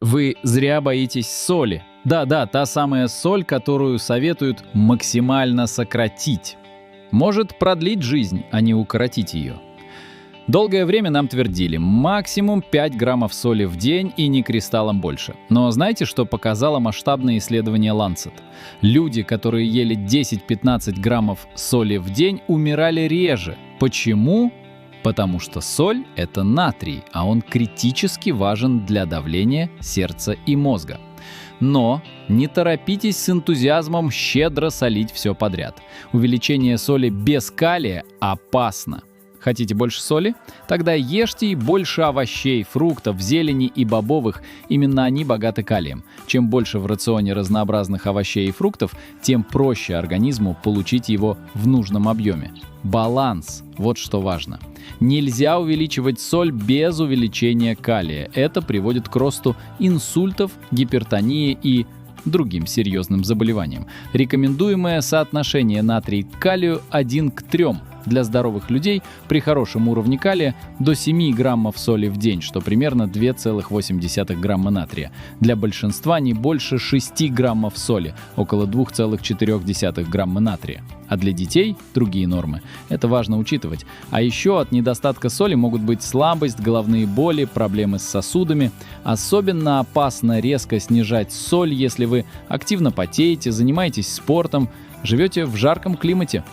Вы зря боитесь соли. Да-да, та самая соль, которую советуют максимально сократить. Может продлить жизнь, а не укоротить ее. Долгое время нам твердили, максимум 5 граммов соли в день и ни кристаллом больше. Но знаете, что показало масштабное исследование Lancet? Люди, которые ели 10-15 граммов соли в день, умирали реже. Почему? Потому что соль – это натрий, а он критически важен для давления сердца и мозга. Но не торопитесь с энтузиазмом щедро солить все подряд. Увеличение соли без калия опасно. Хотите больше соли? Тогда ешьте и больше овощей, фруктов, зелени и бобовых. Именно они богаты калием. Чем больше в рационе разнообразных овощей и фруктов, тем проще организму получить его в нужном объеме. Баланс – вот что важно. Нельзя увеличивать соль без увеличения калия. Это приводит к росту инсультов, гипертонии и другим серьезным заболеваниям. Рекомендуемое соотношение натрий к калию 1 к 3. Для здоровых людей при хорошем уровне калия до 7 граммов соли в день, что примерно 2,8 грамма натрия. Для большинства не больше 6 граммов соли, около 2,4 грамма натрия. А для детей другие нормы. Это важно учитывать. А еще от недостатка соли могут быть слабость, головные боли, проблемы с сосудами. Особенно опасно резко снижать соль, если вы активно потеете, занимаетесь спортом, живете в жарком климате.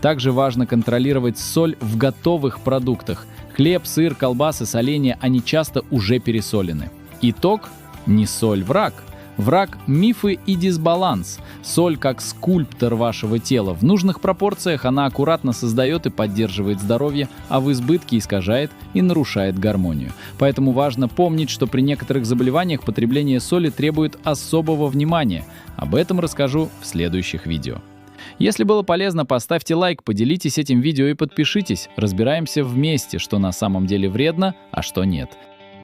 Также важно контролировать соль в готовых продуктах. Хлеб, сыр, колбасы, соленья, они часто уже пересолены. Итог – не соль враг. Враг – мифы и дисбаланс. Соль как скульптор вашего тела. В нужных пропорциях она аккуратно создает и поддерживает здоровье, а в избытке искажает и нарушает гармонию. Поэтому важно помнить, что при некоторых заболеваниях потребление соли требует особого внимания. Об этом расскажу в следующих видео. Если было полезно, поставьте лайк, поделитесь этим видео и подпишитесь. Разбираемся вместе, что на самом деле вредно, а что нет.